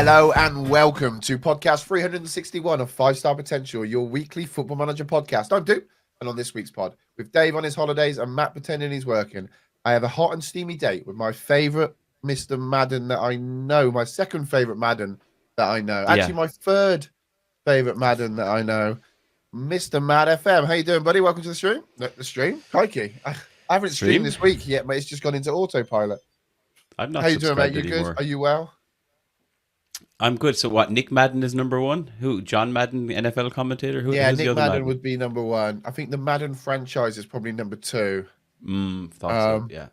Hello and welcome to podcast 361 of 5-Star Potential, your weekly Football Manager podcast. I'm Doop, and on this week's pod, with Dave on his holidays and Matt pretending he's working, I have a hot and steamy date with my favourite Mr. Madden that I know, my second favourite Madden that I know. Actually, my third favourite Madden that I know, Mr. Mad FM. How you doing, buddy? Welcome to the stream. The stream? Crikey. I haven't streamed this week yet, but it's just gone into autopilot. I'm not. How you doing, mate? You anymore. good? Are you well? I'm good. So what? Nick Madden is number one. Who? John Madden, NFL commentator. Who's Nick the other Madden would be number one. I think the Madden franchise is probably number two. Thought so. Yeah.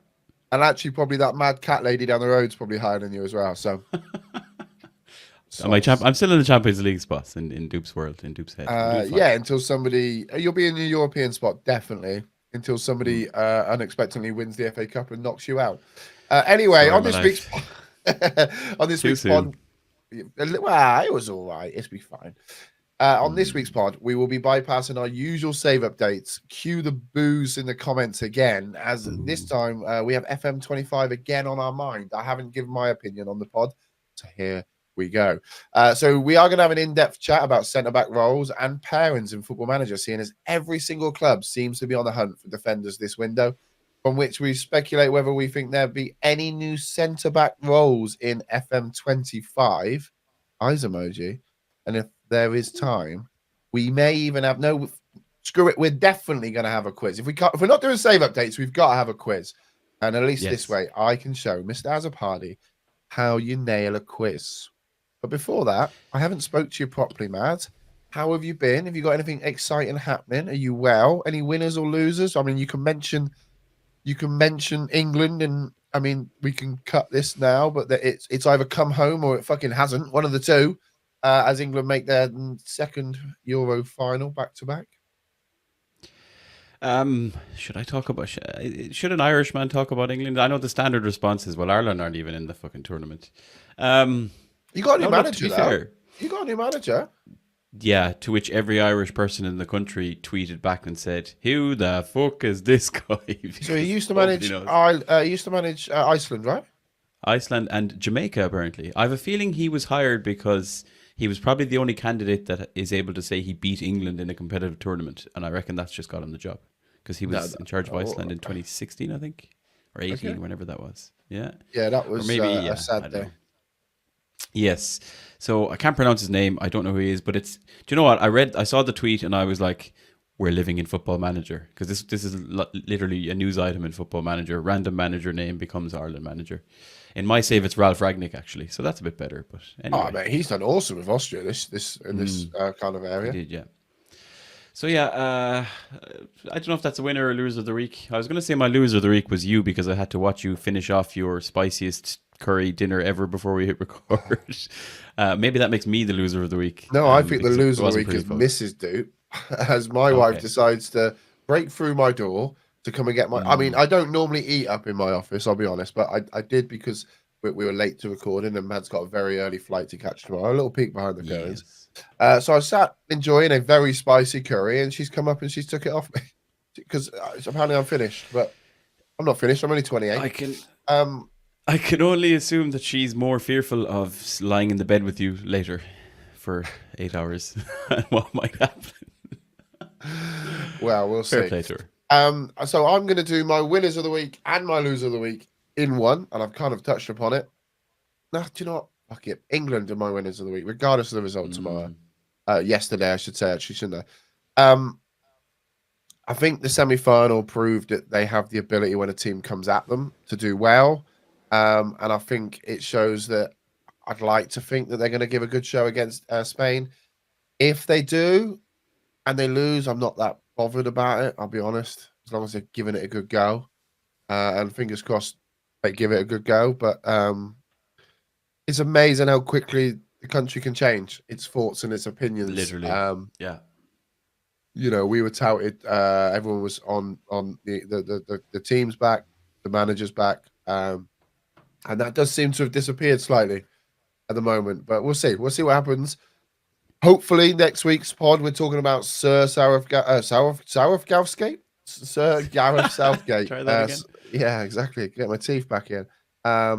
And actually, probably that mad cat lady down the road is probably higher than you as well. So, I'm still in the Champions League spots in Doop's world, in Doop's head. Until somebody, you'll be in the European spot definitely until somebody unexpectedly wins the FA Cup and knocks you out. Anyway, on this week's pod, well, it was all right. It'll be fine. On this week's pod, we will be bypassing our usual save updates. Cue the boos in the comments again, as this time we have FM25 again on our mind. I haven't given my opinion on the pod, so here we go. So we are going to have an in-depth chat about centre-back roles and pairings in Football Manager, seeing as every single club seems to be on the hunt for defenders this window, from which we speculate whether we think there'll be any new centre-back roles in FM25, eyes emoji, and if there is time, we may even have screw it. We're definitely going to have a quiz. If we're not doing save updates, we've got to have a quiz, and at least this way, I can show Mr. Azzopardi how you nail a quiz. But before that, I haven't spoke to you properly, Matt. How have you been? Have you got anything exciting happening? Are you well? Any winners or losers? I mean, you can mention England, and I mean, we can cut this now, but it's either come home or it fucking hasn't. One of the two. As England make their second Euro final back-to-back? Should I talk about... Should an Irishman talk about England? I know the standard response is, well, Ireland aren't even in the fucking tournament. You got a new manager, though. You got a new manager? Yeah, to which every Irish person in the country tweeted back and said, who the fuck is this guy? So he used to manage Iceland, right? Iceland and Jamaica, apparently. I have a feeling he was hired because... he was probably the only candidate that is able to say he beat England in a competitive tournament, and I reckon that's just got him the job because he was in charge of Iceland in 2016, I think, or 18, whenever that was. Yeah, that was maybe a sad day. Yes, so I can't pronounce his name. I don't know who he is, but it's. Do you know what I saw the tweet and I was like, "We're living in Football Manager," because this is literally a news item in Football Manager. Random manager name becomes Ireland manager. In my save, it's Ralph Ragnick, actually, so that's a bit better. But anyway. Oh, man, he's done awesome with Austria this kind of area. He did, yeah. So yeah, I don't know if that's a winner or loser of the week. I was going to say my loser of the week was you because I had to watch you finish off your spiciest curry dinner ever before we hit record. Maybe that makes me the loser of the week. No, I think the loser of the week is Mrs. Dupe, as my wife decides to break through my door to come and get my... I mean, I don't normally eat up in my office, I'll be honest, but I did because we were late to recording and Mad's got a very early flight to catch tomorrow. A little peek behind the curtains. So I sat enjoying a very spicy curry and she's come up and she's took it off me because apparently I'm finished, but I'm not finished. I'm only 28. I can only assume that she's more fearful of lying in the bed with you later for 8 hours and what might happen. Well, we'll see. Fair play to her. So I'm going to do my winners of the week and my loser of the week in one, and I've kind of touched upon it. No, do you know what? Fuck it. England are my winners of the week, regardless of the result tomorrow. Yesterday, I should say, actually, shouldn't I? I think the semi-final proved that they have the ability when a team comes at them to do well. And I think it shows that I'd like to think that they're going to give a good show against Spain. If they do and they lose, I'm not that bothered about it, I'll be honest, as long as they're giving it a good go. And fingers crossed they give it a good go. But it's amazing how quickly the country can change its thoughts and its opinions. Literally, yeah. You know, we were touted. Everyone was on the team's back, the manager's back, and that does seem to have disappeared slightly at the moment. But we'll see. We'll see what happens. Hopefully, next week's pod we're talking about Sir Southgate. Sir Gareth Southgate. Try that again. Yeah, exactly. Get my teeth back in. I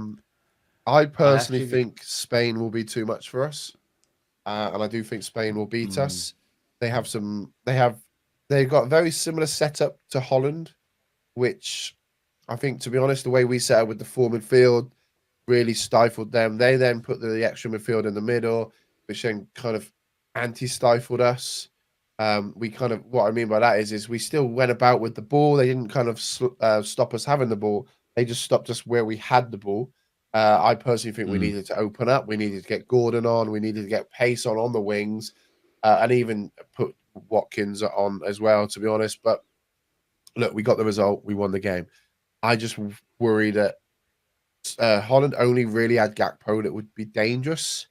I I personally actually, think Spain will be too much for us, and I do think Spain will beat us. They have some. They've got a very similar setup to Holland, which I think, to be honest, the way we set up with the four midfield really stifled them. They then put the extra midfield in the middle, which then kind of anti-stifled us. We kind of, what I mean by that is we still went about with the ball. They didn't kind of stop us having the ball. They just stopped us where we had the ball. I personally think we needed to open up. We needed to get Gordon on. We needed to get pace on the wings, and even put Watkins on as well, to be honest. But look, we got the result. We won the game. I just worry that Holland only really had Gakpo that would be dangerous.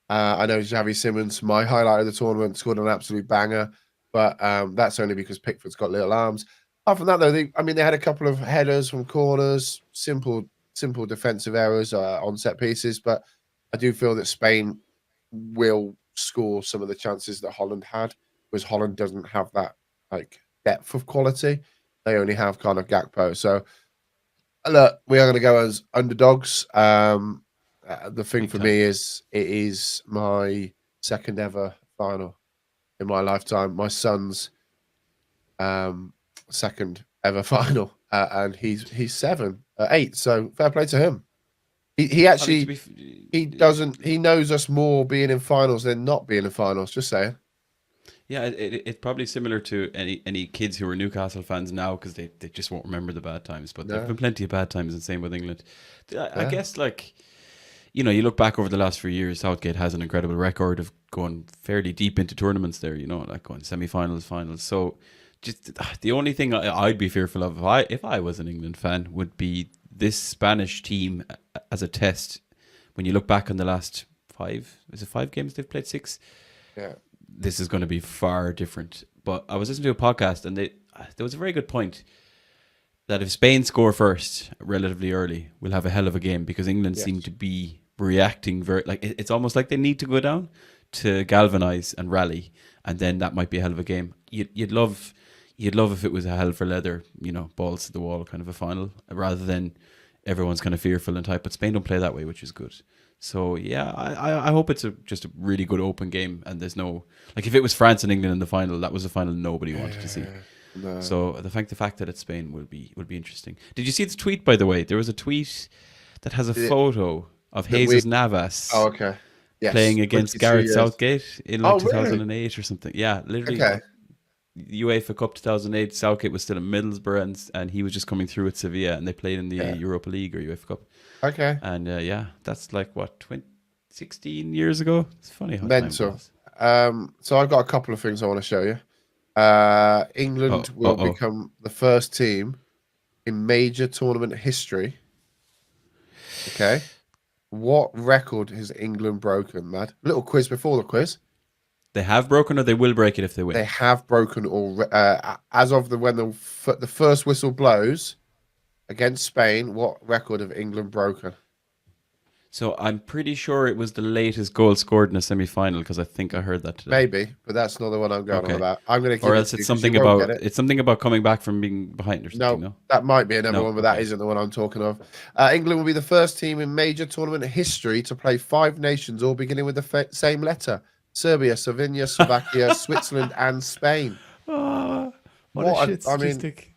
I know Xavi Simons, my highlight of the tournament, scored an absolute banger, but that's only because Pickford's got little arms. Apart from that, though, they had a couple of headers from corners, simple defensive errors on set pieces, but I do feel that Spain will score some of the chances that Holland had, because Holland doesn't have that like depth of quality. They only have kind of Gakpo. So look, we are going to go as underdogs. The thing big for time. me is it is my second ever final in my lifetime. My son's second ever final, and he's 8. So fair play to him. He I mean, to actually be, he knows us more being in finals than not being in finals. Just saying. yeah, it's probably similar to any kids who are Newcastle fans now because they just won't remember the bad times. But there've No, been plenty of bad times, and same with England. I yeah, guess like you know, you look back over the last few years, Southgate has an incredible record of going fairly deep into tournaments there, you know, like going semi-finals, finals. So just the only thing I'd be fearful of if I was an England fan would be this Spanish team as a test. When you look back on the last is it 5 games they've played? 6? yeah, This is going to be far different. But I was listening to a podcast and there was a very good point that if Spain score first relatively early, we'll have a hell of a game because England seem yes, to be reacting very like it's almost like they need to go down to galvanize and rally, and then that might be a hell of a game. You'd love if it was a hell for leather, you know, balls to the wall kind of a final rather than everyone's kind of fearful and type. But Spain don't play that way, which is good. So yeah, I hope it's just a really good open game, and there's no like if it was France and England in the final, that was a final nobody wanted to see. no. So the fact that it's Spain will be interesting. Did you see the tweet, by the way? There was a tweet that has a Is it photo of that we? Jesus Navas Oh, okay. Yes, playing against 22 Gareth years. Southgate in like Oh, really? 2008 or something. Yeah, literally Okay. UEFA Cup 2008. Southgate was still in Middlesbrough and he was just coming through at Sevilla and they played in the Yeah. Europa League or UEFA Cup. Okay. And yeah, that's like what 16 years ago. It's funny how time Mental. goes. So I've got a couple of things I want to show you. England will Oh. become the first team in major tournament history. Okay. What record has England broken, lad? Little quiz before the quiz. They have broken or they will break it if they win. They have broken all as of when the first whistle blows against Spain. What record have England broken? So I'm pretty sure it was the latest goal scored in a semi-final because I think I heard that today. Maybe, but that's not the one I'm going on Okay. about. I'm going to give Or it else to you it's 'cause you something won't about get it. coming back from being behind or something. No, No. that might be another No. one, but that Okay. isn't the one I'm talking of. England will be the first team in major tournament history to play 5 nations, all beginning with the same letter: Serbia, Slovenia, Slovakia, Switzerland, and Spain. Oh, what a What? shit I mean, statistic!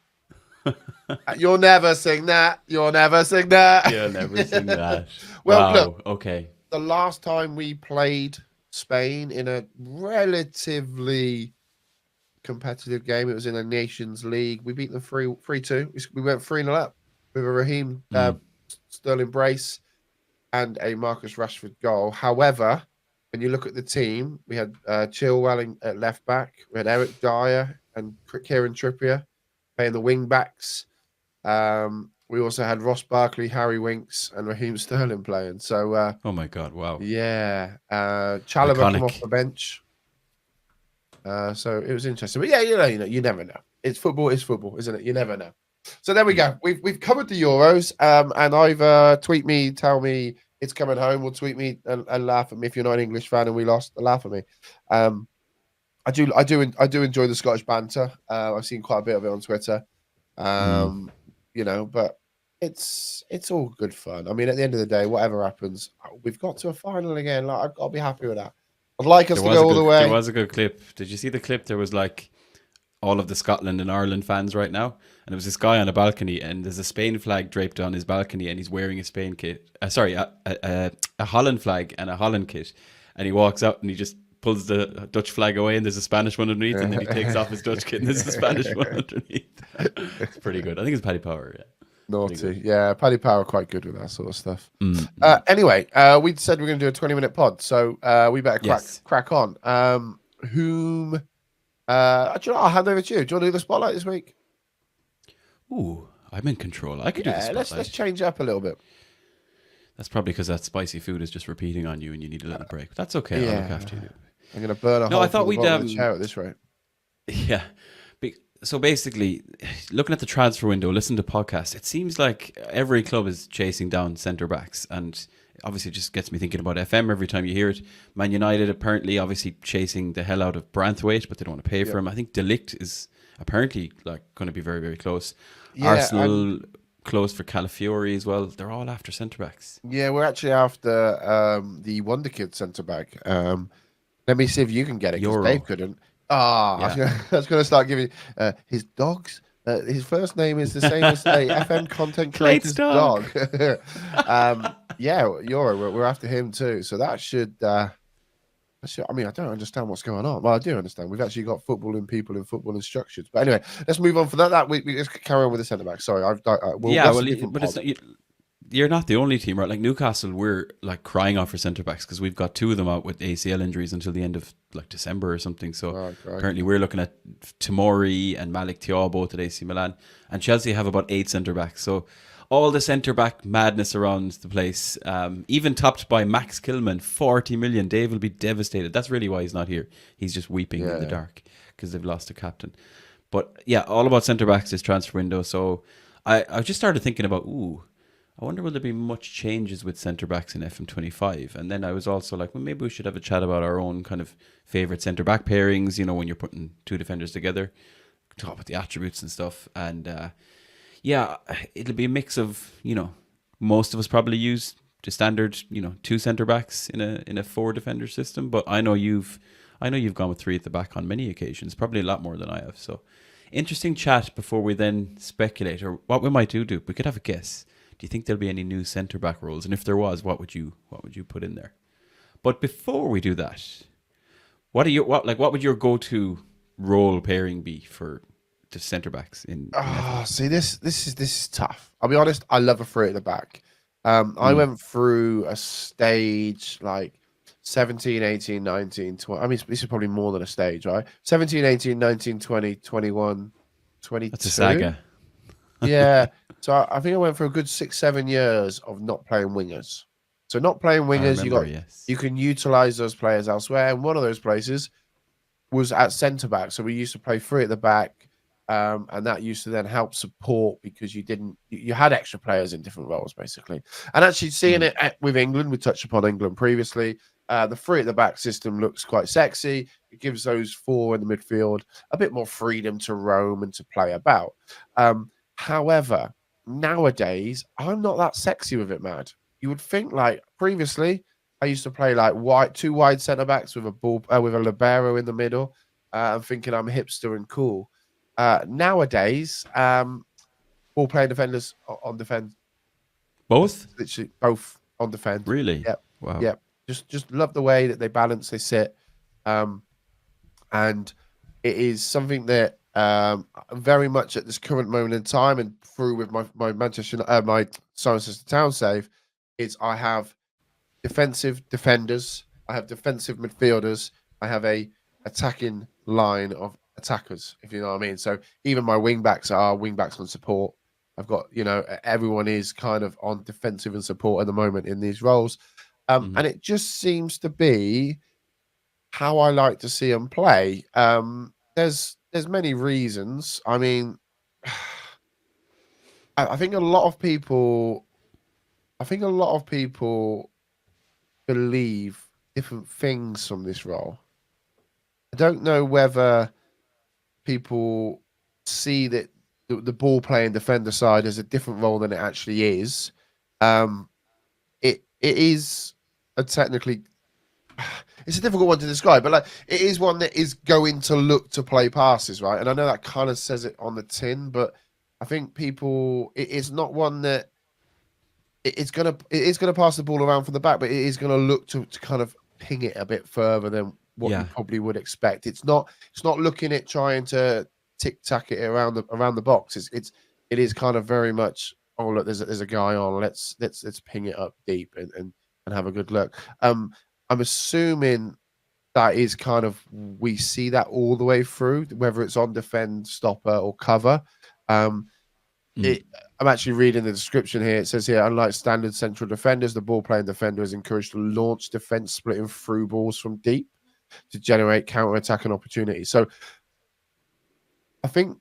you'll never sing that. You'll never sing that. You'll never sing that. Well, Wow. look, Okay. the last time we played Spain in a relatively competitive game, it was in a Nations League. We beat them 3-2. We went 3-0 up with a Raheem Sterling brace and a Marcus Rashford goal. However, when you look at the team, we had Chilwell at left back, we had Eric Dyer and Kieran Trippier playing the wing backs. We also had Ross Barkley, Harry Winks, and Raheem Sterling playing. So, Oh my God! Wow. yeah, Chalobah come off Iconic. the bench. So it was interesting. But yeah, you never know. It's football, isn't it? You never know. So there we go. We've covered the Euros. And either tweet me, tell me it's coming home, or tweet me and laugh at me if you're not an English fan and we lost. Laugh at me. I do enjoy the Scottish banter. I've seen quite a bit of it on Twitter. But it's all good fun. I mean, at the end of the day, whatever happens, we've got to a final again. Like I'll be happy with that. I'd like us to go all the There way. was a good clip. Did you see the clip? There was like all of the Scotland and Ireland fans right now, and there was this guy on a balcony, and there's a Spain flag draped on his balcony, and he's wearing a Spain kit. A Holland flag and a Holland kit, and he walks up and he just pulls the Dutch flag away, and there's a Spanish one underneath, and then he takes off his Dutch kit, and there's a Spanish one underneath. It's pretty good. I think it's Paddy Power. Yeah. Naughty. Yeah, Paddy Power quite good with that sort of stuff. Mm. Anyway, we said we're going to do a 20-minute pod, so we better crack on. Whom? I'll hand over to you. Do you want to do the spotlight this week? Ooh, I'm in control. I could do the spotlight. Let's change up a little bit. That's probably because that spicy food is just repeating on you, and you need a little break. But that's okay. I'll look after you. I'm going to burn a hole through the bottom of the chair at this rate. Yeah. So basically, looking at the transfer window, listen to podcasts, it seems like every club is chasing down centre backs, and obviously it just gets me thinking about FM every time you hear it. Man United apparently obviously chasing the hell out of Branthwaite, but they don't want to pay for him. I think De Ligt is apparently like going to be very, very close. Yeah, Arsenal close for Calafiori as well. They're all after centre backs. Yeah, we're actually after the Wonder Kid centre back. Let me see if you can get it, because Dave couldn't. I was going to start giving his dogs. His first name is the same as a FM content creator's dog. Euro. We're after him too. So that should. I mean, I don't understand what's going on. Well, I do understand. We've actually got footballing people in football instructions. But anyway, let's move on from that. We let's carry on with the centre back. Sorry, you're not the only team, right? Like Newcastle, we're like crying out for centre backs because we've got two of them out with ACL injuries until the end of like December or something. So apparently we're looking at Tomori and Malik Thiaw both at AC Milan, and Chelsea have about 8 centre backs. So all the centre back madness around the place, even topped by Max Kilman, 40 million. Dave will be devastated. That's really why he's not here. He's just weeping in the dark because they've lost a captain. But yeah, all about centre backs this transfer window. So I just started thinking about, I wonder will there be much changes with centre backs in FM25? And then I was also like, well, maybe we should have a chat about our own kind of favourite centre back pairings, you know, when you're putting two defenders together, talk about the attributes and stuff. And it'll be a mix of, you know, most of us probably use the standard, you know, 2 centre backs in a 4 defender system. But I know you've gone with 3 at the back on many occasions, probably a lot more than I have. So interesting chat before we then speculate, or what we might do. We could have a guess. Do you think there'll be any new centre back roles? And if there was, what would you put in there? But before we do that, what would your go-to role pairing be for the centre backs in see, this is tough. I'll be honest, I love a 3 at the back. I went through a stage like 17, 18, 19, 20. I mean, this is probably more than a stage, right? 17, 18, 19, 20, 21, 22. That's a saga. Yeah. So I think I went for a good 6-7 years of not playing wingers. So not playing wingers, you can utilize those players elsewhere. And one of those places was at centre back. So we used to play 3 at the back, and that used to then help support because you had extra players in different roles basically. And actually seeing it with England, we touched upon England previously. The 3 at the back system looks quite sexy. It gives those 4 in the midfield a bit more freedom to roam and to play about. However, nowadays, I'm not that sexy with it, Mad. You would think like previously, I used to play like 2 wide centre backs with a libero in the middle, and thinking I'm hipster and cool. Nowadays, ball playing defenders on defend. Both? Literally both on defend. Really? Yep. Wow. Yep. Just love the way that they balance, they sit, and it is something that very much at this current moment in time and through with my my Cirencester Town save is I have defensive defenders, I have defensive midfielders, I have a attacking line of attackers, if you know what I mean. So even my wing backs are wing backs on support. I've got, you know, everyone is kind of on defensive and support at the moment in these roles. And it just seems to be how I like to see them play. There's many reasons. I mean, I think a lot of people believe different things from this role. I don't know whether people see that the ball playing defender side as a different role than it actually is. Um, it is a technically it's a difficult one to describe, but like it is one that is going to look to play passes, right? And I know that kind of says it on the tin, but I think people it is not one that it is gonna pass the ball around from the back, but it is gonna look to kind of ping it a bit further than what you Yeah. probably would expect. It's not looking at trying to tic tac it around the box. It is kind of very much, oh look, there's a guy on. Let's ping it up deep and have a good look. I'm assuming that is kind of we see that all the way through, whether it's on defend, stopper, or cover. Um, Mm. it, I'm actually reading the description here. It says here, unlike standard central defenders, the ball playing defender is encouraged to launch defense, splitting through balls from deep to generate counter attacking opportunities. So I think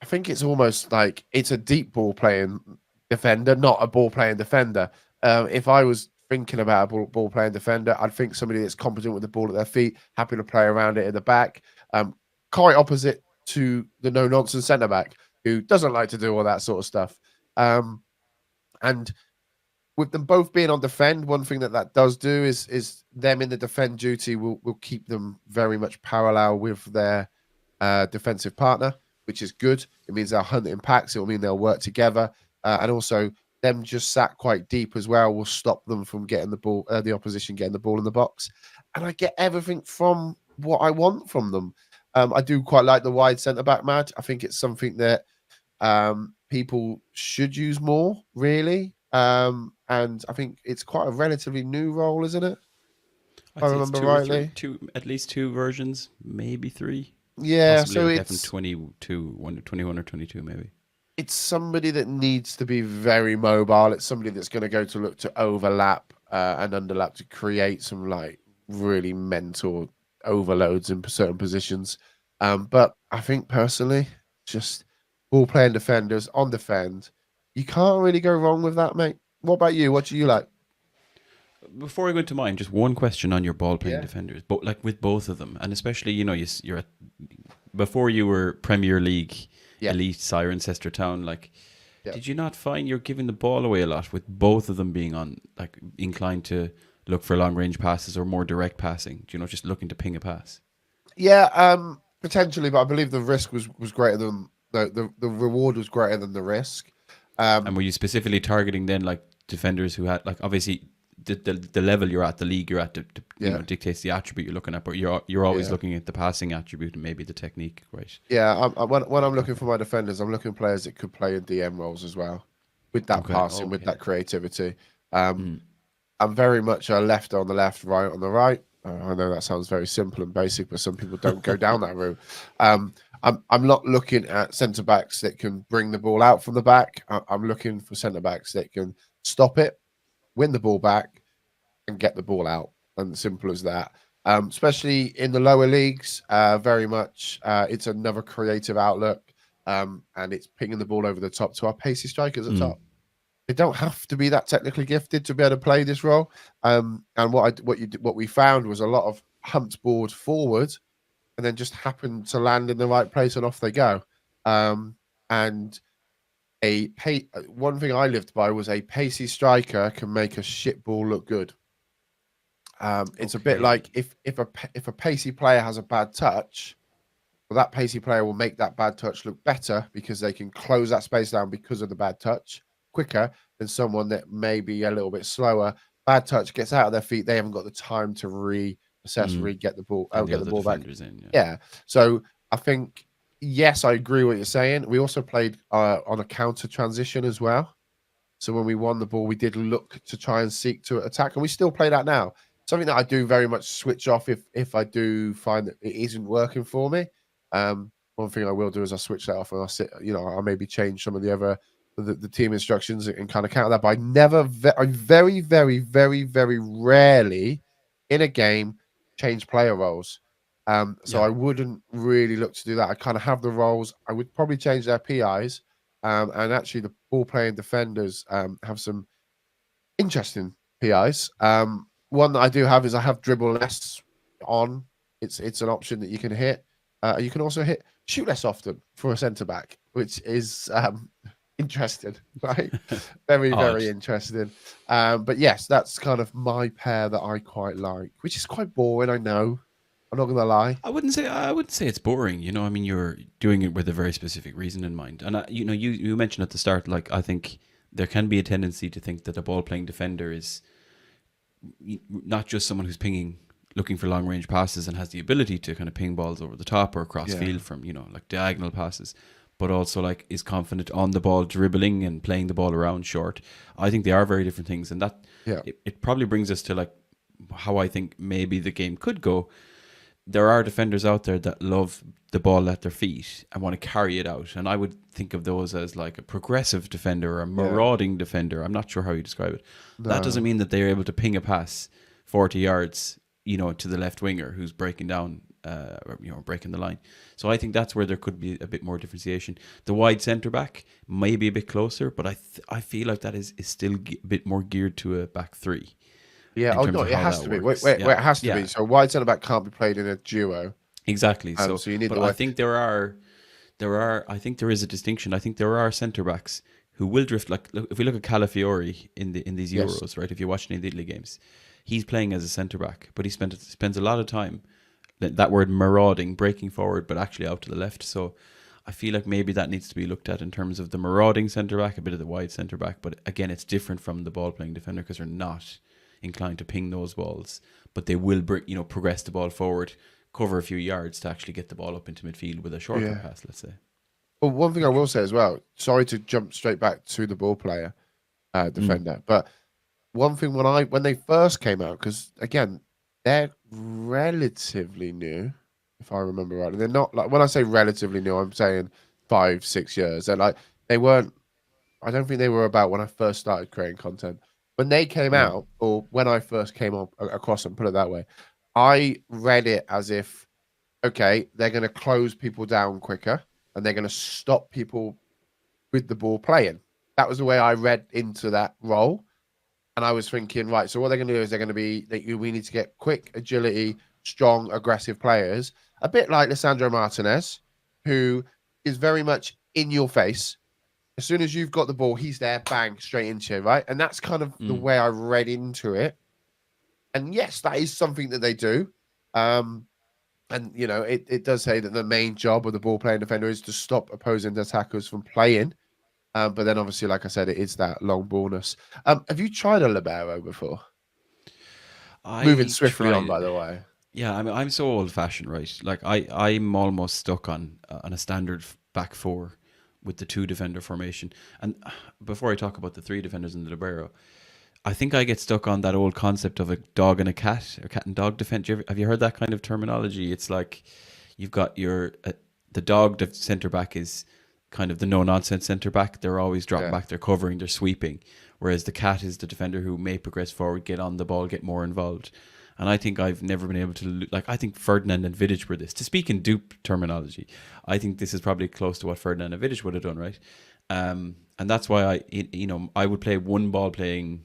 I think it's almost like it's a deep ball playing defender, not a ball playing defender. If I was thinking about a ball playing defender, I'd think somebody that's competent with the ball at their feet, happy to play around it in the back. Quite opposite to the no nonsense centre back who doesn't like to do all that sort of stuff. And with them both being on defend, one thing that does do is them in the defend duty will keep them very much parallel with their defensive partner, which is good. It means they'll hunt in packs. It will mean they'll work together, and also them just sat quite deep as well will stop them from getting the ball, the opposition getting the ball in the box. And I get everything from what I want from them. I do quite like the wide centre back, Mad. I think it's something that people should use more, really. And I think it's quite a relatively new role, isn't it? If I'd I say it's remember two or three, rightly. at least two versions, maybe three. Yeah, Possibly so like FM it's 22, 21 or 22, maybe. it's somebody that needs to be very mobile. It's somebody that's going to go to look to overlap and underlap to create some like really mental overloads in certain positions. But I think personally, just ball playing defenders on defend, you can't really go wrong with that, mate. What about you? What do you like? Before I go into mine, just one question on your ball playing Yeah, defenders, but like with both of them, and especially you're at, before you were Premier League yeah, elite Cirencester town. Like, yeah. did you not find you're giving the ball away a lot with both of them being on like inclined to look for long range passes or more direct passing? Do you know, just looking to ping a pass? Yeah, potentially, but I believe the risk was greater than the reward was greater than the risk. And Um, were you specifically targeting then like defenders who had like obviously the level you're at, the league you're at, yeah, dictates the attribute you're looking at, but you're always yeah. looking at the passing attribute and maybe the technique, right? Yeah, when I'm looking Okay. for my defenders, I'm looking for players that could play in DM roles as well, with that Okay. passing, with Okay. that creativity. Um, Mm. I'm very much a left on the left, right on the right. I know that sounds very simple and basic, but some people don't go down that route. I'm not looking at centre backs that can bring the ball out from the back. I'm looking for centre backs that can stop it, win the ball back, and get the ball out. And simple as that. Especially in the lower leagues, very much it's another creative outlook, and it's pinging the ball over the top to our pacey strikers at Mm. top. They don't have to be that technically gifted to be able to play this role. And what we found was a lot of humped balls forward, and then just happened to land in the right place, and off they go. And one thing I lived by was a pacey striker can make a shit ball look good. It's a bit Okay. like if a pacey player has a bad touch, well, that pacey player will make that bad touch look better because they can close that space down because of the bad touch quicker than someone that may be a little bit slower. Bad touch gets out of their feet; they haven't got the time to reassess, Mm. get the ball, And the get the other ball back. defenders in, yeah. Yeah. So I think yes, I agree what you're saying. We also played on a counter transition as well. So when we won the ball, we did look to try and seek to attack, and we still play that now. Something that I do very much switch off if I do find that it isn't working for me. One thing I will do is I switch that off and I'll sit. I maybe change some of the other the team instructions and kind of counter that. But I very, very, very, very rarely in a game change player roles. So Yeah. I wouldn't really look to do that. I kind of have the roles. I would probably change their PIs. And actually, the ball playing defenders have some interesting PIs. One that I do have is I have dribble less on. It's an option that you can hit. You can also hit shoot less often for a centre back. which is interesting, right? Very, Odd. very interesting. But yes, that's kind of my pair that I quite like, which is quite boring. I know. I'm not gonna lie. I wouldn't say it's boring. I mean, you're doing it with a very specific reason in mind. And you mentioned at the start, like I think there can be a tendency to think that a ball playing defender is not just someone who's pinging, looking for long range passes and has the ability to kind of ping balls over the top or across Yeah, field from like diagonal passes, but also like is confident on the ball, dribbling and playing the ball around short. I think they are very different things, and that yeah, it probably brings us to like how I think maybe the game could go. There are defenders out there that love the ball at their feet and want to carry it out. And I would think of those as like a progressive defender or a yeah. marauding defender. I'm not sure how you describe it. That doesn't No, mean that they're able to ping a pass 40 yards, to the left winger who's breaking down, or, breaking the line. So I think that's where there could be a bit more differentiation. The wide centre back may be a bit closer, but I feel like that is still a bit more geared to a back three yeah. in Oh terms no, of it how has that to be. Wait, works. wait, wait. Yeah. It has to be. Yeah. So wide centre back can't be played in a duo. Exactly. So you need But the I wide. think I think there is a distinction. I think there are centre backs who will drift. Like if we look at Calafiori in these Yes. Euros, right? If you watch any of the Italy games, he's playing as a centre back, but he spends a lot of time that word marauding, breaking forward, but actually out to the left. So I feel like maybe that needs to be looked at in terms of the marauding centre back, a bit of the wide centre back. But again, it's different from the ball playing defender because they're not inclined to ping those balls, but they will progress the ball forward, cover a few yards to actually get the ball up into midfield with a shortcut Yeah. pass, let's say. Well, one thing I will say as well. Sorry to jump straight back to the ball player Mm, defender, but one thing when they first came out, because again, they're relatively new, if I remember right. They're not like when I say relatively new, I'm saying 5, 6 years. They're like they weren't. I don't think they were about when I first started creating content. When they came mm, out, or when I first came across them, put it that way, I read it as if okay, they're going to close people down quicker and they're going to stop people with the ball playing. That was the way I read into that role. And I was thinking, right, so what they're going to do is they're going to be that we need to get quick agility, strong, aggressive players, a bit like Lissandro Martinez, who is very much in your face. As soon as you've got the ball, he's there, bang, straight into you, right? And that's kind of the mm. way I read into it. And yes, that is something that they do. Um, and it does say that the main job of the ball playing defender is to stop opposing attackers from playing. But then obviously, like I said, it is that long ballness. Have you tried a libero before? Moving I swiftly on, tried. by the way. Yeah, I mean, I'm so old fashioned, right? Like I'm almost stuck on a standard back four with the two defender formation. And before I talk about the three defenders in the libero, I think I get stuck on that old concept of a dog and a cat, or cat and dog defense. Have you heard that kind of terminology? It's like you've got the dog centre back is kind of the no nonsense centre back. They're always dropping Yeah, back, they're covering, they're sweeping. Whereas the cat is the defender who may progress forward, get on the ball, get more involved. And I think I've never been able to like. I think Ferdinand and Vidic were this. To speak in Doop terminology, I think this is probably close to what Ferdinand and Vidic would have done, right? And that's why I would play one ball playing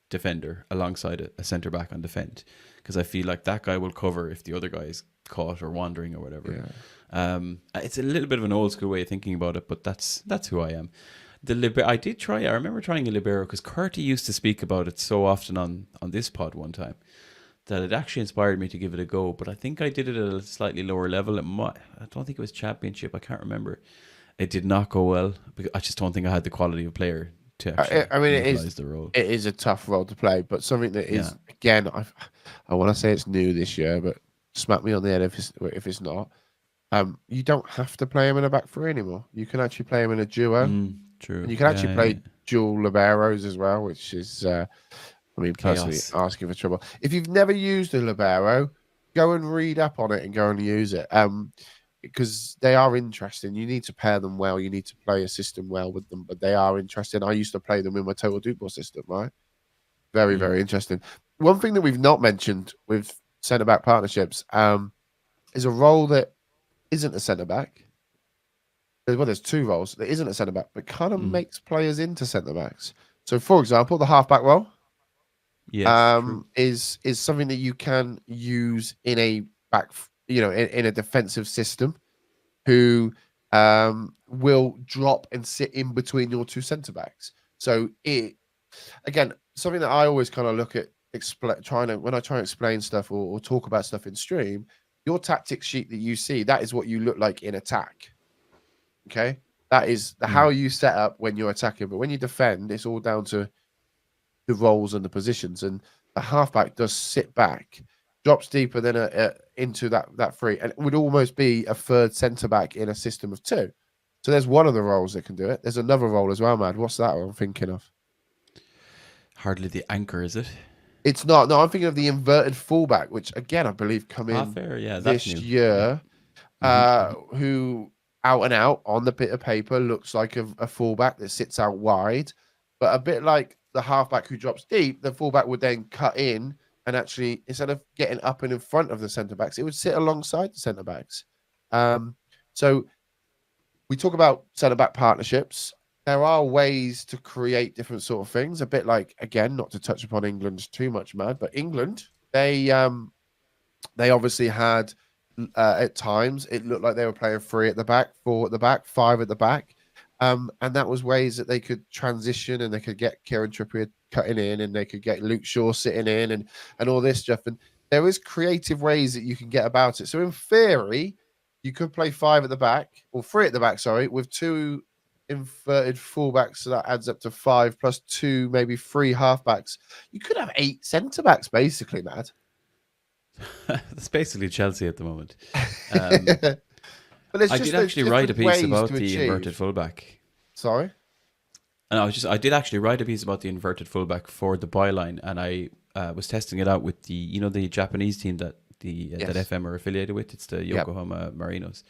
defender alongside a centre back on defend because I feel like that guy will cover if the other guy is caught or wandering or whatever. yeah. It's a little bit of an old school way of thinking about it, but that's who I am. I did try. I remember trying a libero because Curty used to speak about it so often on this pod one time that it actually inspired me to give it a go. But I think I did it at a slightly lower level. I don't think it was championship. I can't remember. It did not go well. I just don't think I had the quality of player to I, actually I mean, utilize the role. it is a tough role to play, but something that Yeah. is again, I want to say it's new this year, but smack me on the head if it's not. You don't have to play him in a back three anymore. You can actually play him in a duo, True. and you can Yeah, actually yeah, yeah. play dual liberos as well, which is, I mean, personally Chaos. asking for trouble. If you've never used a libero, go and read up on it and go and use it. Because they are interesting. You need to pair them well. You need to play a system well with them, but they are interesting. I used to play them in my total Dupe system, right? Very, Mm, very interesting. One thing that we've not mentioned with centre back partnerships is a role that isn't a centre back. Well, there's two roles that isn't a centre back, but kind of mm. makes players into centre backs. So, for example, the half back role Yes, true. is something that you can use in a in a defensive system. Who will drop and sit in between your two centre backs. So it again something that I always kind of look at when I try and explain stuff or talk about stuff in stream. Your tactics sheet that you see, that is what you look like in attack. Okay, that is how you set up when you're attacking. But when you defend, it's all down to the roles and the positions. And the halfback does sit back, drops deeper than into that free, and it would almost be a third centre back in a system of two. So there's one of the roles that can do it. There's another role as well, Mad. What's that I'm thinking of? Hardly the anchor, is it? It's not. No, I'm thinking of the inverted fullback, which again I believe come in Fair. Yeah, that's this new. year. Yeah. Who out and out on the bit of paper looks like a fullback that sits out wide, but a bit like the halfback who drops deep, the fullback would then cut in and actually, instead of getting up and in front of the centre backs, it would sit alongside the centre backs. So we talk about centre back partnerships. There are ways to create different sort of things. A bit like, again, not to touch upon England too much, Mad, but England, they obviously had at times it looked like they were playing 3 at the back, 4 at the back, 5 at the back. And that was ways that they could transition and they could get Kieran Trippier cutting in and they could get Luke Shaw sitting in and all this stuff. And there is creative ways that you can get about it. So in theory, you could play 5 at the back or 3 at the back, sorry, with 2 inverted fullbacks. So that adds up to 5 plus 2, maybe 3 halfbacks. You could have 8 centre backs, basically, Matt. That's basically Chelsea at the moment. But I did actually write a piece about the inverted fullback. Sorry? And I did actually write a piece about the inverted fullback for the byline, and I was testing it out with the Japanese team that that FM are affiliated with. It's the Yokohama Marinos.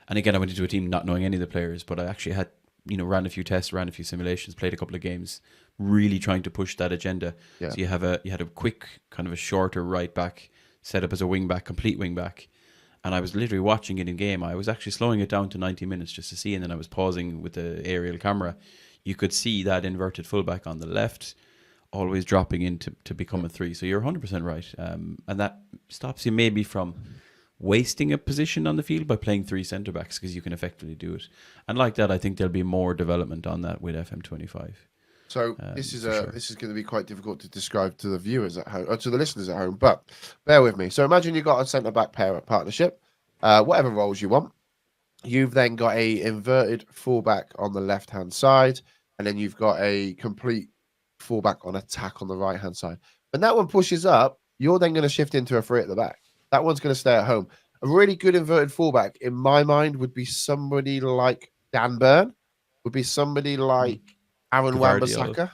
And again, I went into a team not knowing any of the players, but I actually had ran a few tests, ran a few simulations, played a couple of games, really trying to push that agenda. Yeah. So you had a quick kind of a shorter right back set up as a wing back, complete wing back. And I was literally watching it in game. I was actually slowing it down to 90 minutes just to see, and then I was pausing with the aerial camera. You could see that inverted fullback on the left, always dropping in to become a 3. So you're 100% right. And that stops you maybe from wasting a position on the field by playing 3 centre backs, because you can effectively do it. And like that, I think there'll be more development on that with FM25. So this is going to be quite difficult to describe to the viewers at home, or to the listeners at home, but bear with me. So imagine you've got a centre-back partnership, whatever roles you want. You've then got a inverted fullback on the left-hand side, and then you've got a complete fullback on attack on the right-hand side. When that one pushes up, you're then going to shift into a 3 at the back. That one's going to stay at home. A really good inverted fullback, in my mind, would be somebody like Dan Burn, would be somebody like Aaron Wan-Bissaka,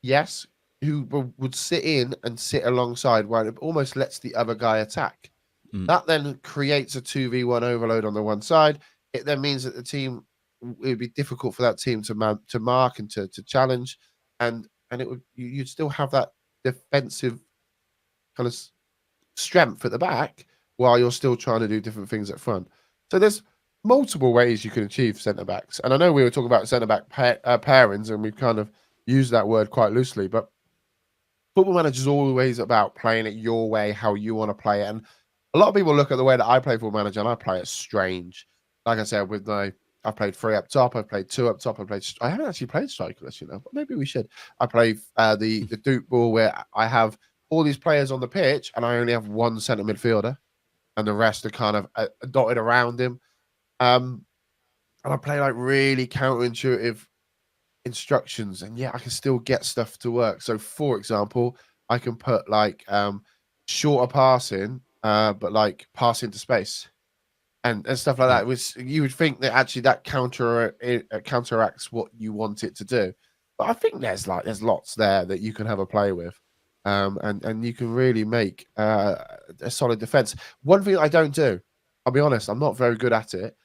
yes, who would sit in and sit alongside where it almost lets the other guy attack. That then creates a 2v1 overload on the one side. It then means that it would be difficult for that team to mark and to challenge, and you'd still have that defensive kind of strength at the back while you're still trying to do different things at front. So there's multiple ways you can achieve centre backs, and I know we were talking about centre back pairings, and we've kind of used that word quite loosely. But Football Manager is always about playing it your way, how you want to play it. And a lot of people look at the way that I play Football Manager, and I play it strange. Like I said, I've played 3 up top, I've played 2 up top, I haven't actually played strikerless, but maybe we should. I play the Doop ball where I have all these players on the pitch, and I only have one centre midfielder, and the rest are kind of dotted around him. And I play like really counterintuitive instructions, and I can still get stuff to work. So, for example, I can put like shorter passing, but like passing to space and stuff like that. Which you would think that actually that counteracts what you want it to do. But I think there's lots there that you can have a play with. And you can really make a solid defense. One thing I don't do, I'll be honest, I'm not very good at it.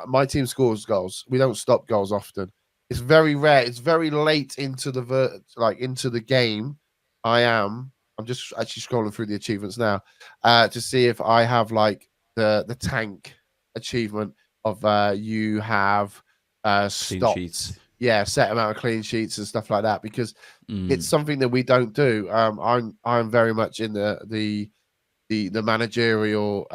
My team scores goals. We don't stop goals often. It's very rare. It's very late into the game. I'm just actually scrolling through the achievements now to see if I have like the tank achievement of you have stopped. Yeah, set amount of clean sheets and stuff like that, because it's something that we don't do. I'm very much in the managerial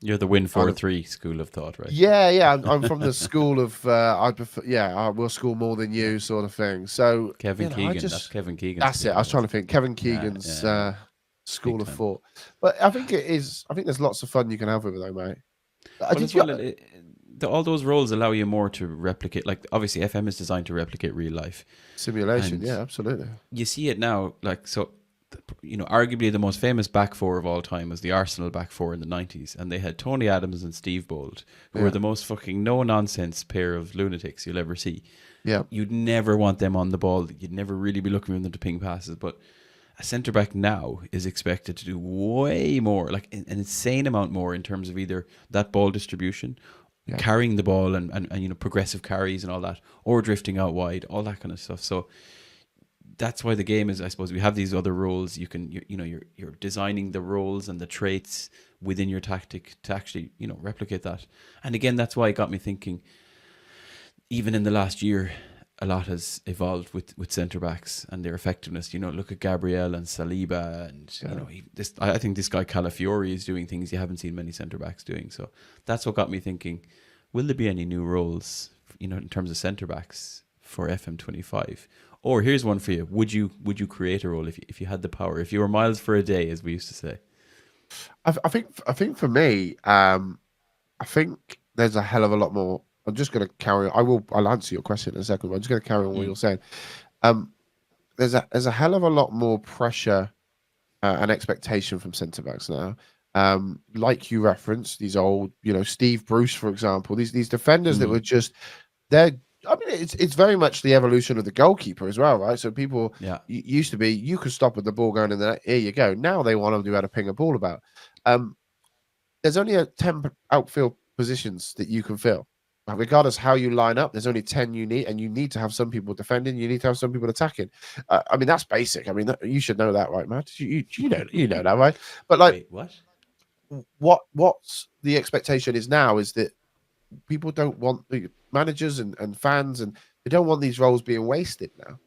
You're the win kind of 4-3 school of thought, right? yeah. I'm from the school of I prefer I will score more than Yeah. you sort of thing. So Kevin I Keegan. That's just Kevin Keegan's that's it. I school. was trying to think Kevin Yeah, Keegan's yeah, yeah. Big school of time. thought, but I think it is. I think there's lots of fun you can have with it, though, mate. Well, Did as you? well, all those roles allow you more to replicate. Like, obviously, FM is designed to replicate real life, Simulation, and yeah, absolutely. you see it now. Like, so, arguably the most famous back four of all time was the Arsenal back four in the '90s, and they had Tony Adams and Steve Bold, who were Yeah, the most fucking no nonsense pair of lunatics you'll ever see. yeah, You'd never want them on the ball. You'd never really be looking for them to ping passes, but a centre back now is expected to do way more, like an insane amount more in terms of either that ball distribution, yeah. carrying the ball and progressive carries and all that, or drifting out wide, all that kind of stuff. So that's why the game is, I suppose, we have these other roles. You're designing the roles and the traits within your tactic to actually replicate that. And again, that's why it got me thinking. Even in the last year, a lot has evolved with centre backs and their effectiveness. Look at Gabriel and Saliba, and I think this guy Calafiori is doing things you haven't seen many centre backs doing. So that's what got me thinking: will there be any new roles, in terms of centre backs for FM25? Or here's one for you: would you create a role if you had the power, if you were miles for a day, as we used to say? I think for me, I think there's a hell of a lot more. I'm just going to carry on. I'll answer your question in a second, but I'm just going to carry on what Mm. you're saying. There's a hell of a lot more pressure and expectation from centre backs now. Like you referenced, these old, Steve Bruce, for example, these defenders that were just they're. I mean, it's very much the evolution of the goalkeeper as well, right? So people Yeah. used to be you could stop with the ball going in there. Here you go. Now they want to do how to ping a ball about. There's only 10 outfield positions that you can fill. Regardless how you line up, there's only 10 you need, and you need to have some people defending. You need to have some people attacking. I mean, that's basic. I mean, you should know that, right, Matt? You know that, right? But like, Wait, what? what's the expectation is now is that people don't want the managers and fans, and they don't want these roles being wasted now.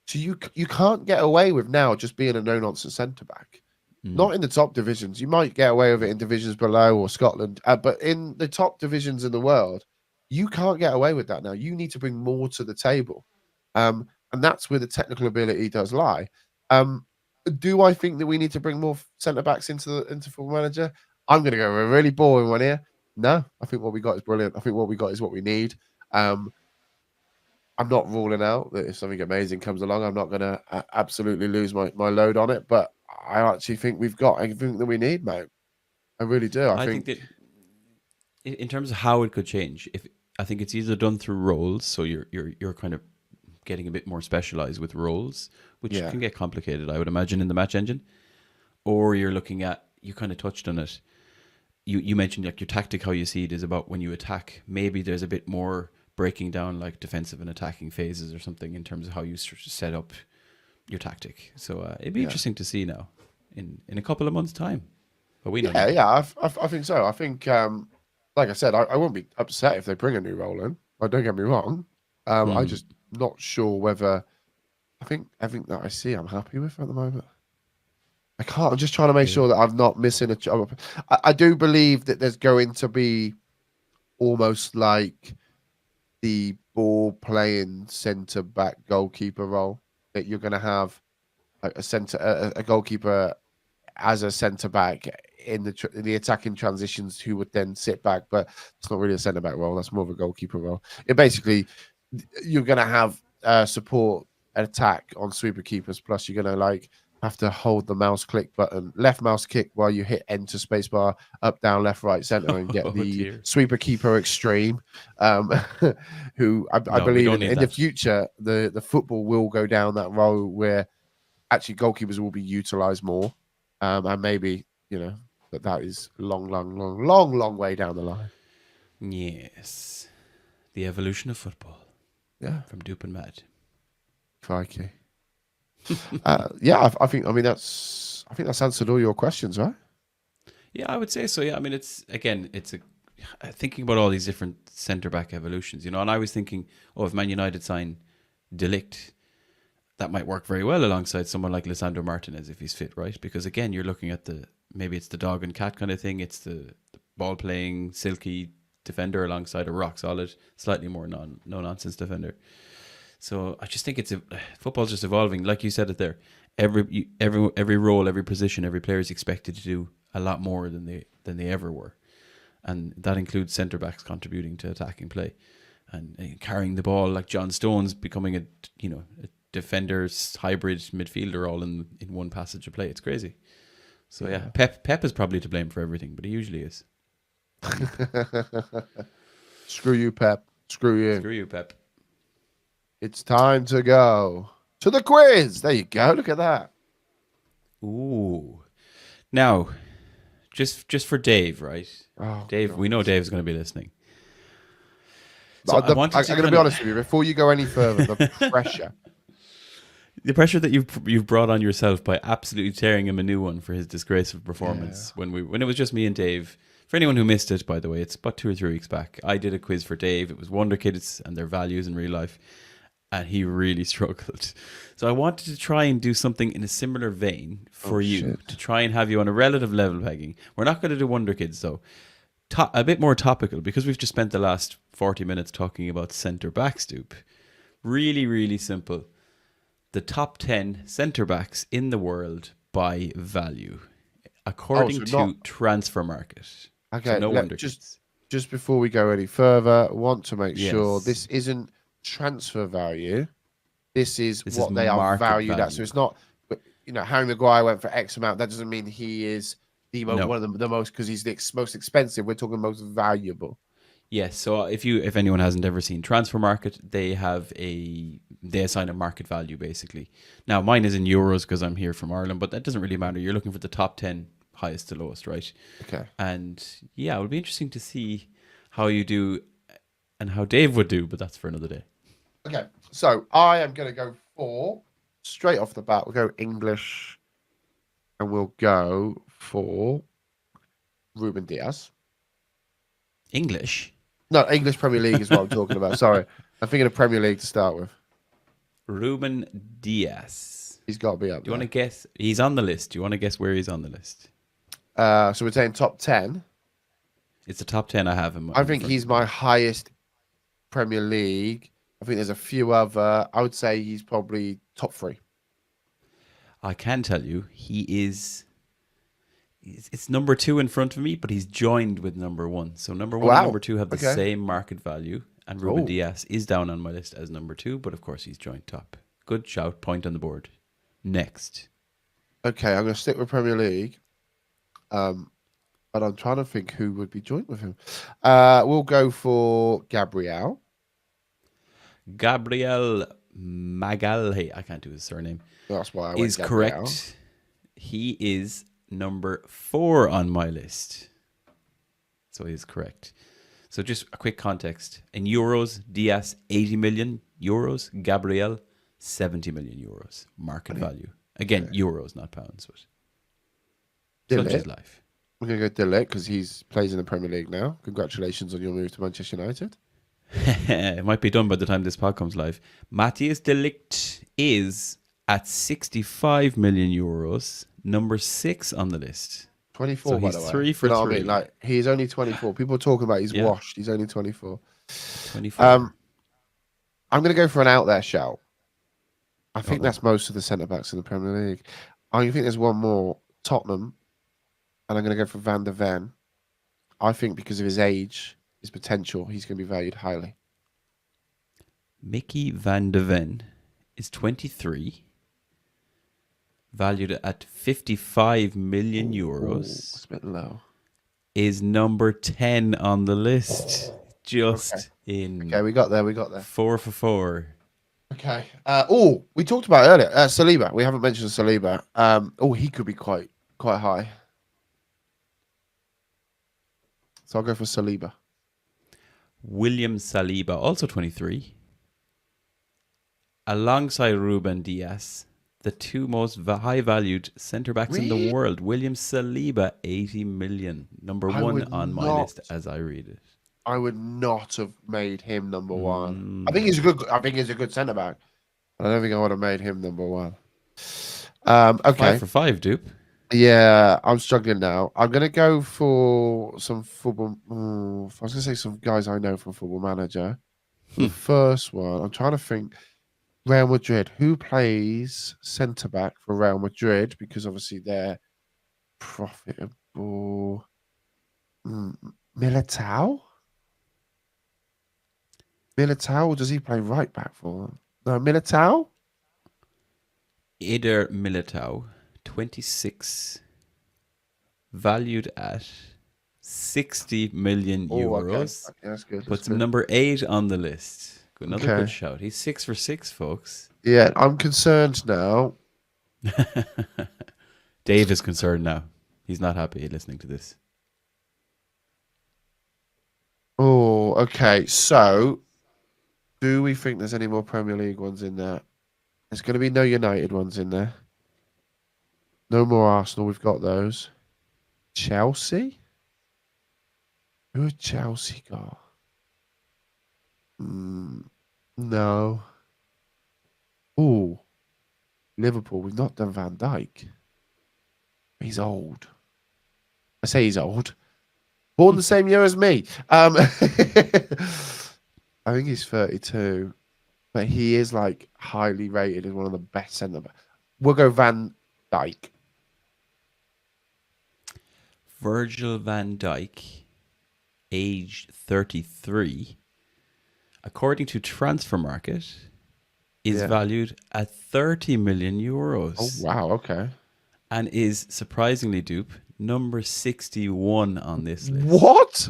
So you can't get away with now just being a no nonsense centre back. Not in the top divisions. You might get away with it in divisions below or Scotland, but in the top divisions in the world, you can't get away with that now. You need to bring more to the table, and that's where the technical ability does lie. Do I think that we need to bring more centre backs into Football Manager? I'm going to go with a really boring one here. No, I think what we got is brilliant. I think what we got is what we need. I'm not ruling out that if something amazing comes along, I'm not going to absolutely lose my load on it. But I actually think we've got everything that we need, mate. I really do. I think that in terms of how it could change, if I think it's either done through roles, so you're kind of getting a bit more specialized with roles, which Yeah. can get complicated, I would imagine, in the match engine, or you're looking at, you kind of touched on it. You mentioned like your tactic, how you see it is about when you attack. Maybe there's a bit more breaking down like defensive and attacking phases or something in terms of how you set up your tactic. So it'd be interesting to see now in a couple of months' time. But we know. Yeah. I think so. I think, like I said, I won't be upset if they bring a new role in. Don't get me wrong. I'm just not sure whether. I think everything that I see, I'm happy with at the moment. I can't. I'm just trying to make sure that I'm not missing a job. I do believe that there's going to be almost like the ball playing centre back goalkeeper role, that you're going to have like a goalkeeper as a centre back in the attacking transitions, who would then sit back, but it's not really a centre back role. That's more of a goalkeeper role. It basically, you're going to have support attack on sweeper keepers, plus you're going to like have to hold the mouse click button, left mouse click while you hit enter spacebar, up, down, left, right, center, and get the sweeper keeper extreme. Who I believe in the future, the football will go down that road where actually goalkeepers will be utilized more, and maybe that is long way down the line. Yes, the evolution of football. Yeah, from Doop and Matt. Crikey. I think that's answered all your questions, right? Yeah, I would say so. Yeah, I mean, it's thinking about all these different centre back evolutions, and I was thinking, if Man United sign De Ligt, that might work very well alongside someone like Lisandro Martinez if he's fit, right? Because again, you're looking at maybe it's the dog and cat kind of thing. It's the ball playing, silky defender alongside a rock solid, slightly more no nonsense defender. So I just think football's just evolving. Like you said it there, every role, every position, every player is expected to do a lot more than they ever were, and that includes centre backs contributing to attacking play and carrying the ball, like John Stones becoming a defender's hybrid midfielder all in one passage of play. It's crazy. So yeah, Pep is probably to blame for everything, but he usually is. Screw you, Pep. Screw you. Screw you, Pep. It's time to go to the quiz. There you go. Look at that. Ooh. Now, just for Dave, right? Oh, Dave, God. We know Dave's going to be listening. So I'm going to be honest with you. Before you go any further, the pressure. The pressure that you've brought on yourself by absolutely tearing him a new one for his disgraceful performance when it was just me and Dave. For anyone who missed it, by the way, it's about 2 or 3 weeks back. I did a quiz for Dave. It was Wonder Kids and their values in real life, and he really struggled. So I wanted to try and do something in a similar vein for you, to try and have you on a relative level pegging. We're not going to do Wonder Kids, though. A bit more topical, because we've just spent the last 40 minutes talking about centre backs, Doop. Really, really simple. The top 10 centre backs in the world by value, according to Transfer Market. Okay, so no Wonder Kids. Just before we go any further, I want to make sure this isn't transfer value. This is what they are valued at. So it's not, Harry Maguire went for X amount. That doesn't mean he is one of the most, because he's the most expensive. We're talking most valuable. Yes. So if anyone hasn't ever seen Transfer Market, they assign a market value basically. Now mine is in euros because I'm here from Ireland, but that doesn't really matter. You're looking for the top 10 highest to lowest, right? Okay. And yeah, it would be interesting to see how you do and how Dave would do, but that's for another day. Okay. So I am going to go for, straight off the bat, we'll go English, and we'll go for Ruben Diaz. English? No, English Premier League is what I'm talking about. Sorry. I'm thinking of Premier League to start with. Ruben Diaz. He's got to be up there. Do you want to guess? He's on the list. Do you want to guess where he's on the list? So we're saying top 10. It's the top 10 I have in mind. I think he's my highest Premier League. I think there's a few other. I would say he's probably top 3. I can tell you he is. It's number 2 in front of me, but he's joined with number 1. So number 1 and number 2 have the same market value, and Ruben Diaz is down on my list as number 2, but of course he's joint top. Good shout, point on the board. Next. Okay, I'm going to stick with Premier League, but I'm trying to think who would be joint with him. We'll go for Gabriel Magalhaes. I can't do his surname. That's why I went is Gabriel. Correct. He is number 4 on my list. So he's correct. So just a quick context. In euros, Diaz, 80 million euros. Gabriel, 70 million euros. Market value. Again, euros, not pounds. But such is life. I'm going to go Dillet because he plays in the Premier League now. Congratulations on your move to Manchester United. It might be done by the time this pod comes live. Matthias de Ligt is at 65 million euros, number 6 on the list. 24, so by he's the way. 3 for 3. I mean? Like, he's only 24. People are talking about he's washed. He's only 24. 24. I'm going to go for an out there shout. I think that's most of the centre backs in the Premier League. I think there's one more, Tottenham, and I'm going to go for Van der Ven. I think because of his age, his potential, he's going to be valued highly. Mickey Van de Ven is 23, valued at 55 million euros. It's a bit low. Is number 10 on the list. Just in. Okay, we got there. 4 for 4. Okay. We talked about it earlier. Saliba. We haven't mentioned Saliba. He could be quite high. So I'll go for Saliba. William Saliba, also 23. Alongside Ruben Diaz, the 2 most high-valued centre-backs in the world. William Saliba, 80 million. Number 1 on my list as I read it. I would not have made him number 1. I think he's a good centre-back. I don't think I would have made him number 1. Okay. 5 for 5, Doop. Yeah, I'm struggling now. I'm gonna go for some football. I was gonna say some guys I know from Football Manager. The first one, I'm trying to think. Real Madrid. Who plays centre back for Real Madrid? Because obviously they're profitable. Mm, Militao? Militao, or does he play right back for them? No, Militao? Eder Militao, 26, valued at 60 million Oh, okay. euros. Okay, that's good. That's Puts him good. number 8 on the list. Another good Okay. shout. He's 6 for 6, folks. Yeah, I'm concerned now. Dave is concerned now. He's not happy listening to this. Oh, okay. So, do we think there's any more Premier League ones in there? There's going to be no United ones in there. No more Arsenal. We've got those. Chelsea? Who have Chelsea got? No. Oh, Liverpool. We've not done Van Dijk. He's old. I say he's old. Born the same year as me. I think he's 32, but he is like highly rated as one of the best centre backs. We'll go Van Dijk. Virgil van Dijk, age 33, according to Transfer Market, is valued at 30 million euros. Oh, wow. Okay. And is, surprisingly, Doop, number 61 on this list. What?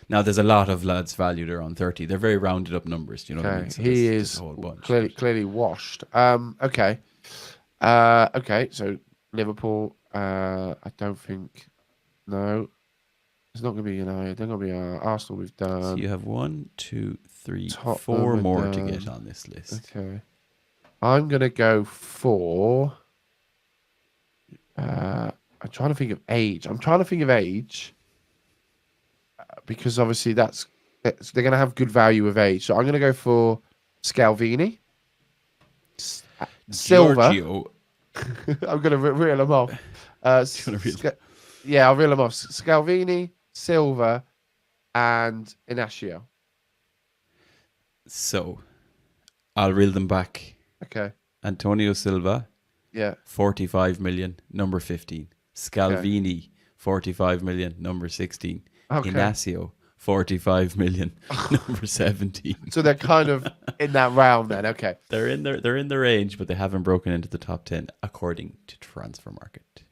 Now, there's a lot of lads valued around 30. They're very rounded up numbers. Do you know what I mean? So he there's is a whole bunch. clearly washed. Okay. Okay. So Liverpool. I don't think. No, it's not going to be United. They're going to be Arsenal. We've done. So you have 1, 2, 3, Tottenham 4 more done. to get on this list. Okay. I'm going to go for. I'm trying to think of age. Because obviously they're going to have good value with age. So I'm going to go for Scalvini. Silva. Giorgio. I'm going to reel them off. Yeah, I'll reel them off. Scalvini, Silva, and Inacio. So, I'll reel them back. Okay. Antonio Silva, Yeah. 45 million, number 15. Scalvini, 45 million, number 16. Okay. Inacio, 45 million, number 17. So they're kind of in that round then. Okay. They're in the range, but they haven't broken into the top 10 according to Transfer Market.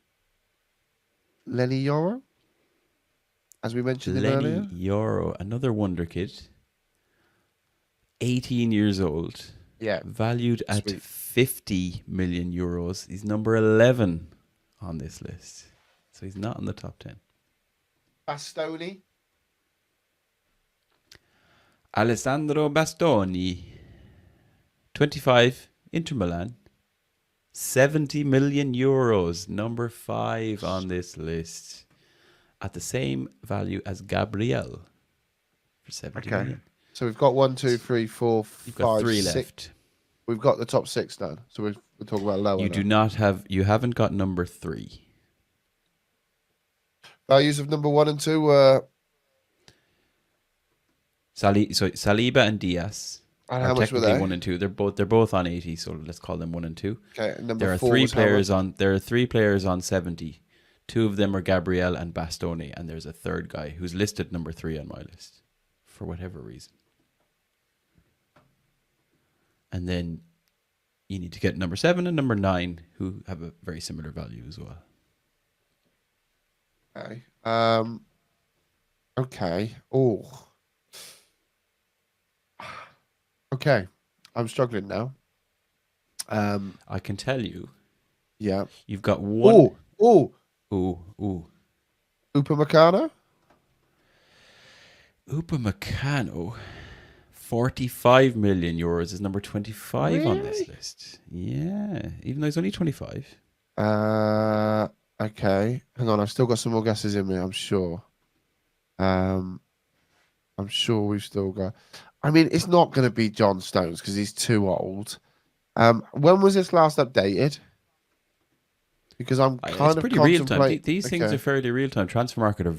Lenny Yoro, as we mentioned earlier. Lenny Yoro, another wonder kid. 18 years old. Yeah. Valued at 50 million euros. He's number 11 on this list. So he's not in the top 10. Bastoni. Alessandro Bastoni. 25, Inter Milan. 70 million euros. Number 5 on this list. At the same value as Gabriel. For 70 million. So we've got 1, 2, 3, 4, You've 5, got 3 6. left. We've got the top 6 done. So we're talking about lower. You haven't got number 3. Values of number 1 and 2 were Saliba and Diaz. And how much were they? 1 and 2. They're both on 80, so let's call them 1 and 2. Okay, and there are 3 players on 70. 2 of them are Gabriel and Bastoni, and there's a third guy who's listed number 3 on my list for whatever reason. And then you need to get number 7 and number 9, who have a very similar value as well. Okay. Okay. Oh. Okay. I'm struggling now. I can tell you. Yeah. You've got one. Ooh. Upamecano, 45 million euros is number 25 on this list. Yeah, even though he's only 25. Okay. Hang on, I've still got some more guesses in me, I'm sure. I'm sure we've still got... I mean, it's not going to be John Stones because he's too old. When was this last updated? Because I'm It's kind of pretty real time. contemplating. These things are fairly real time. Transfer market they're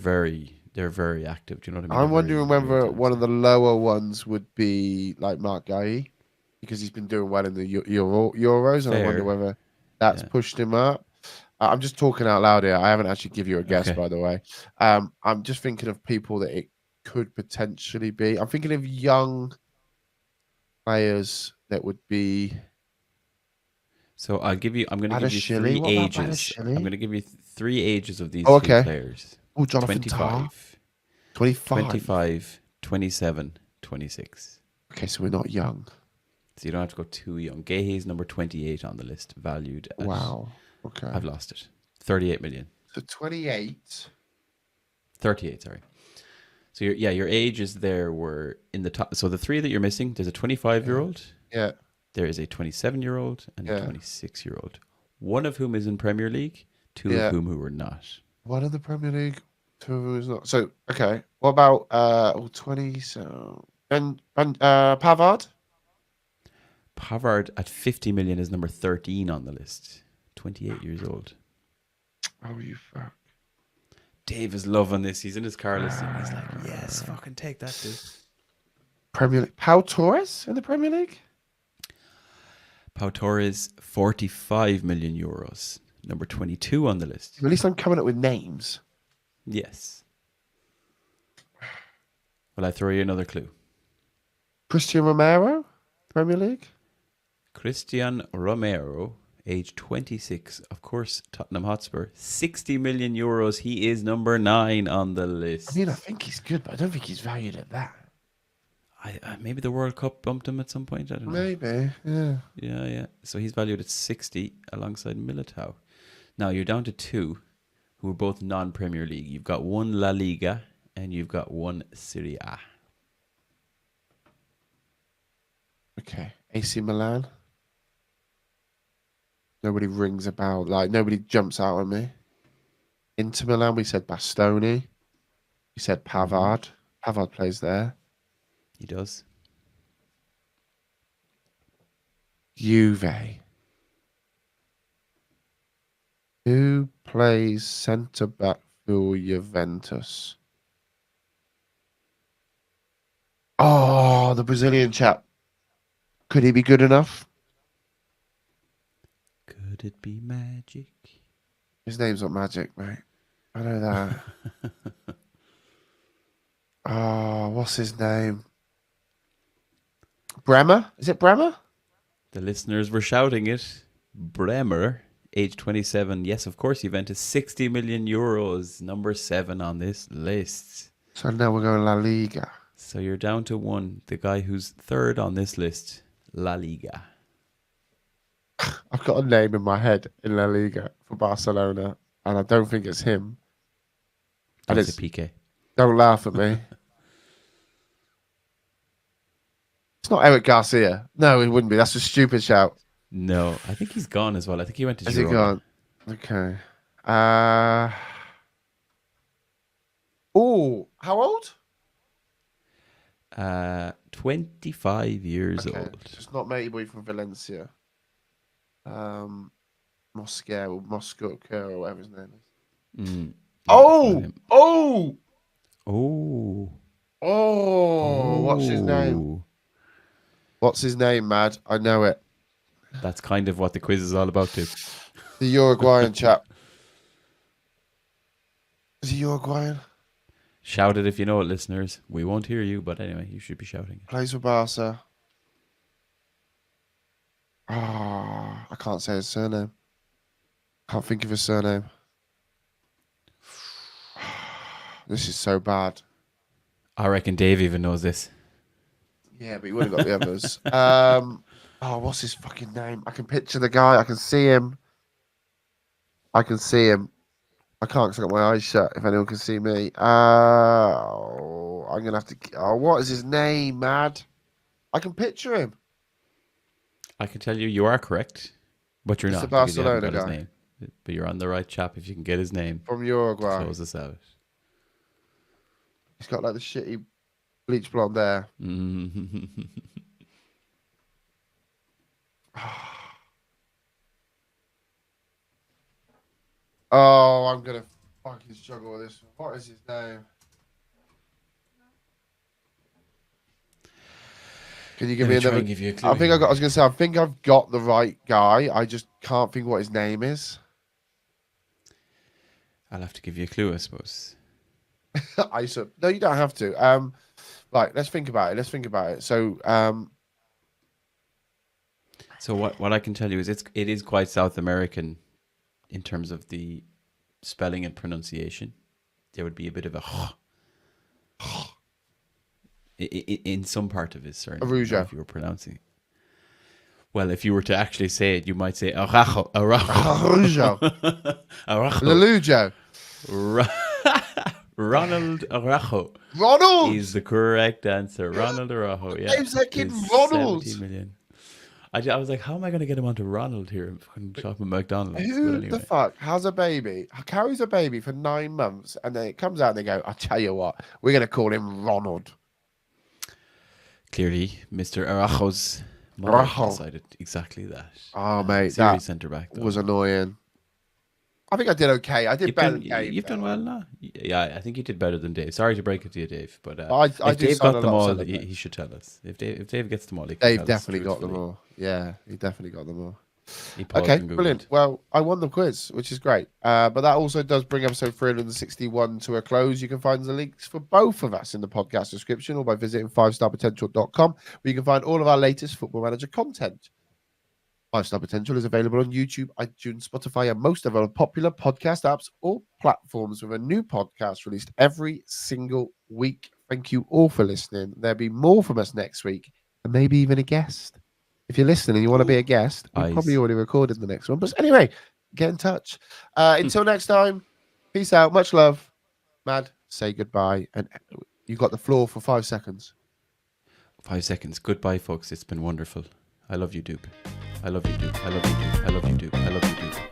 very active. Do you know what I mean? I'm They're wondering very real whether time one of stuff. the lower ones would be like Mark Guy, because he's been doing well in the Euros, and I wonder Fair. whether that's Yeah. pushed him up. I'm just talking out loud here. I haven't actually give you a guess, Okay. by the way. I'm just thinking of people that it could potentially be. I'm thinking of young players that would be So I'm going to give you Badashili. three What about ages. I'm Badashili? going to give you three ages of these Oh, three okay. players. Oh, Jonathan Tah, 25, 25. 25, 27, 26. Okay, so we're not young. So you don't have to go too young. Gahey's number 28 on the list, valued at, Wow. Okay. I've lost it, 38 million. So 28. 38, sorry. So your ages there were in the top. So the three that you're missing, there's a 25-year-old, Yeah. there is a 27-year-old, and a Yeah. 26-year-old. One of whom is in Premier League, two of Yeah. whom who are not. One in the Premier League, two of them is not. So okay. What about 20? So Pavard. Pavard at 50 million is number 13 on the list. 28 years old. Oh, you fuck. Dave is loving this. He's in his car listening. He's like, yes, fucking take that, dude. Premier League. Pau Torres in the Premier League. Pau Torres, 45 million euros. Number 22 on the list. At least I'm coming up with names. Yes. Will I throw you another clue? Christian Romero, Premier League. Christian Romero, age 26, of course, Tottenham Hotspur, 60 million euros. He is number 9 on the list. I mean, I think he's good, but I don't think he's valued at that. Maybe the World Cup bumped him at some point. I don't know. Maybe, yeah. Yeah. So he's valued at 60 alongside Militao. Now you're down to two who are both non-Premier League. You've got one La Liga and you've got one Serie A. Okay, AC Milan. Nobody rings a bell. Like, nobody jumps out at me. Inter Milan, we said Bastoni. We said Pavard. Pavard plays there. He does. Juve. Who plays centre back for Juventus? Oh, the Brazilian chap. Could he be good enough? Could it be magic? His name's not Magic, mate. I know that. Oh, what's his name? Bremer? Is it Bremer? The listeners were shouting it. Bremer, age 27. Yes, of course, Juventus, 60 million euros. Number 7 on this list. So now we're going La Liga. So you're down to one. The guy who's third on this list, La Liga. I've got a name in my head in La Liga for Barcelona, and I don't think it's him. And That's it's a PK. Don't laugh at me. It's not Eric Garcia. No, it wouldn't be. That's a stupid shout. No, I think he's gone as well. I think he went to Has he Girona. gone? Okay. Oh, how old? 25 years Okay. old. It's not matey boy from Valencia. Moscow, or whatever his name is. Mm, Oh! him. Oh! Oh. Oh! What's his name? Oh. What's his name, Mad? I know it. That's kind of what the quiz is all about, too. The Uruguayan chap. Is he Uruguayan? Shout it if you know it, listeners. We won't hear you, but anyway, you should be shouting it. Plays for Barca. Ah, I can't say his surname. Can't think of his surname. This is so bad. I reckon Dave even knows this. Yeah, but he would have got the others. Oh, what's his fucking name? I can picture the guy. I can see him. I can't because I got my eyes shut. If anyone can see me. I'm gonna have to. Oh, what is his name, Mad? I can picture him. I can tell you are correct, but you're It's not the because you haven't Barcelona got his guy. name. But you're on the right chap if you can get his name. From Uruguay. Close this out. He's got like the shitty bleach blonde hair. Oh, I'm gonna fucking struggle with this. What is his name? Can you give me Let me try another? and give you a clue. I was gonna say. I think I've got the right guy. I just can't think what his name is. I'll have to give you a clue, I suppose. No, you don't have to. Right. Let's think about it. So, So what I can tell you is it is quite South American in terms of the spelling and pronunciation. There would be a bit of a in some part of his surname. Arujo. If you were pronouncing it. Well, if you were to actually say it, you might say Arajo. Arujo. Arajo. Lalujo. Ronald Arajo Ronald is the correct answer. Ronald Arajo. Yeah. name's that kid is Ronald. 70 million. I was like, how am I going to get him onto Ronald here in fucking shopping McDonald's? Who But anyway. the fuck has a baby, carries a baby for 9 months, and then it comes out and they go, "I'll tell you what, we're gonna call him Ronald." Clearly, Mr. Arajo's mother Arajo. decided exactly that. Oh, mate, Series that centre back though. was annoying. I think I did okay. I did You've better done, than Dave. you've done well now. Yeah, I think you did better than Dave. Sorry to break it to you, Dave, but I if do Dave sound got a them lot all, celebrate. he should tell us. If Dave gets them all, he can Dave tell us definitely got them truthfully. all. Yeah, he definitely got them all. He paused Okay, and Googled. brilliant. Well, I won the quiz, which is great. But that also does bring episode 361 to a close. You can find the links for both of us in the podcast description or by visiting 5starpotential.com, where you can find all of our latest Football Manager content. 5-Star Potential is available on YouTube, iTunes, Spotify, and most of our popular podcast apps or platforms, with a new podcast released every single week. Thank you all for listening. There'll be more from us next week, and maybe even a guest. If you're listening and you want to be a guest, we probably already recorded the next one. But anyway, get in touch. Until next time, peace out. Much love. Mad, say goodbye. And you got the floor for 5 seconds. 5 seconds. Goodbye, folks. It's been wonderful. I love you, Doop. I love you, Doop. I love you, Doop. I love you, Doop. I love you, Doop.